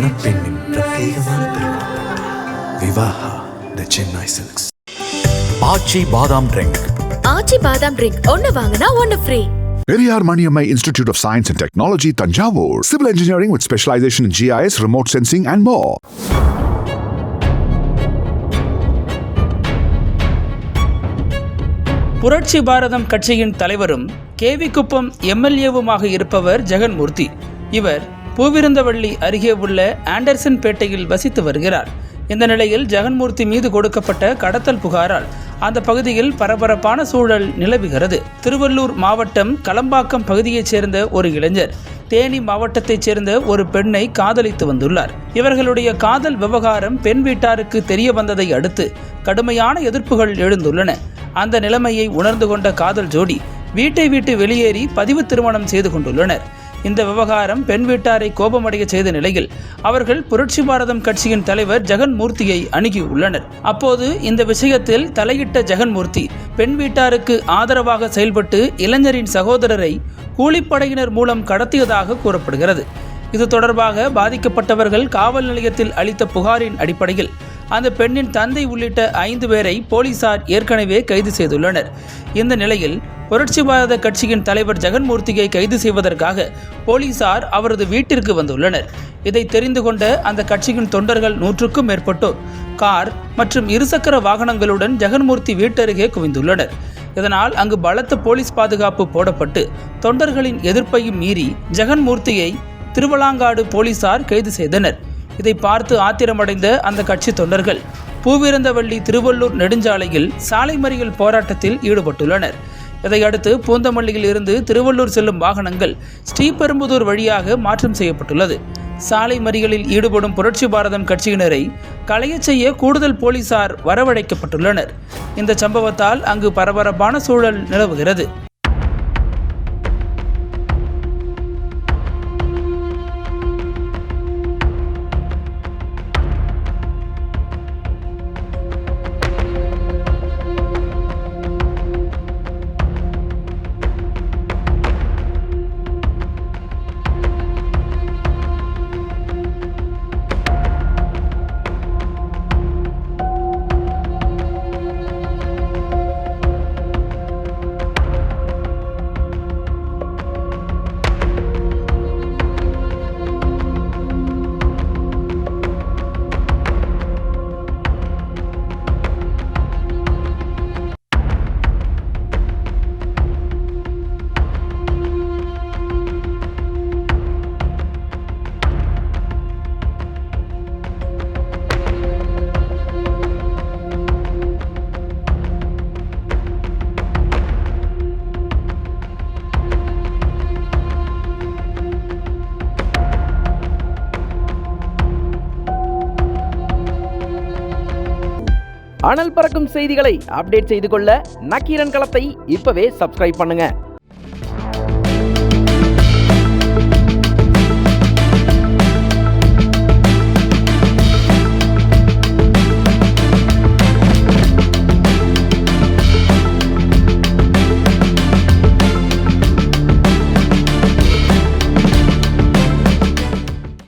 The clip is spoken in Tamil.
மணப்பெண்ணின் பிரத்யேகமான திருமணம். விவாஹா தி சென்னை சில்க்ஸ். ஆச்சி பாதாம் ட்ரிங்க். ஆச்சி பாதாம் ட்ரிங்க் ஒன்னு வாங்கினா ஒன்னு free. Periyar Maniammai Institute of Science and Technology, Tanjavur. Civil engineering with specialization in GIS, remote sensing and more. புரட்சி பாரதம் கட்சியின் தலைவரும் கேவி குப்பம் எம்எல்ஏவுமாக இருப்பவர் ஜெகன்மூர்த்தி. இவர் பூவிருந்தவள்ளி அருகே உள்ள ஆண்டர்சன் பேட்டையில் வசித்து வருகிறார். இந்த நிலையில் ஜெகன்மூர்த்தி மீது கொடுக்கப்பட்ட கடத்தல் புகாரால் அந்த பகுதியில் பரபரப்பான சூழல் நிலவுகிறது. திருவள்ளூர் மாவட்டம் களம்பாக்கம் பகுதியைச் சேர்ந்த ஒரு இளைஞர் தேனி மாவட்டத்தைச் சேர்ந்த ஒரு பெண்ணை காதலித்து வந்துள்ளார். இவர்களுடைய காதல் விவகாரம் பெண் வீட்டாருக்கு தெரிய வந்ததை அடுத்து கடுமையான எதிர்ப்புகள் எழுந்துள்ளன. அந்த நிலைமையை உணர்ந்து கொண்ட காதல் ஜோடி வீட்டை விட்டு வெளியேறி பதிவு திருமணம் செய்து கொண்டுள்ளனர். இந்த விவகாரம் பெண் வீட்டாரை கோபமடைய செய்த நிலையில் அவர்கள் புரட்சி பாரதம் கட்சியின் தலைவர் ஜெகன்மூர்த்தியை அணுகியுள்ளனர். அப்போது இந்த விஷயத்தில் தலையிட்ட ஜெகன்மூர்த்தி பெண் வீட்டாருக்கு ஆதரவாக செயல்பட்டு இளைஞரின் சகோதரரை கூலிப்படையினர் மூலம் கடத்தியதாக கூறப்படுகிறது. இது தொடர்பாக பாதிக்கப்பட்டவர்கள் காவல் நிலையத்தில் அளித்த புகாரின் அடிப்படையில் அந்த பெண்ணின் தந்தை உள்ளிட்ட 5 பேரை போலீசார் ஏற்கனவே கைது செய்துள்ளனர். இந்த நிலையில் புரட்சி பாரத கட்சியின் தலைவர் ஜெகன்மூர்த்தியை கைது செய்வதற்காக போலீசார் அவரது வீட்டிற்கு வந்துள்ளனர். இதை தெரிந்து கொண்ட அந்த கட்சியின் தொண்டர்கள் 100க்கும் மேற்பட்டோர் கார் மற்றும் இருசக்கர வாகனங்களுடன் ஜெகன்மூர்த்தி வீட்டருகே குவிந்துள்ளனர். இதனால் அங்கு பலத்த போலீஸ் பாதுகாப்பு போடப்பட்டு தொண்டர்களின் எதிர்ப்பையும் மீறி ஜெகன்மூர்த்தியை திருவலாங்காடு போலீசார் கைது செய்தனர். இதை பார்த்து ஆத்திரமடைந்த அந்த கட்சி தொண்டர்கள் பூவிருந்தவள்ளி திருவள்ளூர் நெடுஞ்சாலையில் சாலை மறியல் போராட்டத்தில் ஈடுபட்டுள்ளனர். இதையடுத்து பூந்தமல்லியில் இருந்து திருவள்ளூர் செல்லும் வாகனங்கள் ஸ்ரீபெரும்புதூர் வழியாக மாற்றம் செய்யப்பட்டுள்ளது. சாலை மறியலில் ஈடுபடும் புரட்சி பாரதம் கட்சியினரை களையச் செய்ய கூடுதல் போலீசார் வரவழைக்கப்பட்டுள்ளனர். இந்த சம்பவத்தால் அங்கு பரபரப்பான சூழல் நிலவுகிறது. அனல் பறக்கும் செய்திகளை அப்டேட் செய்து கொள்ள நக்கீரன் களத்தை இப்பவே சப்ஸ்கிரைப் பண்ணுங்க.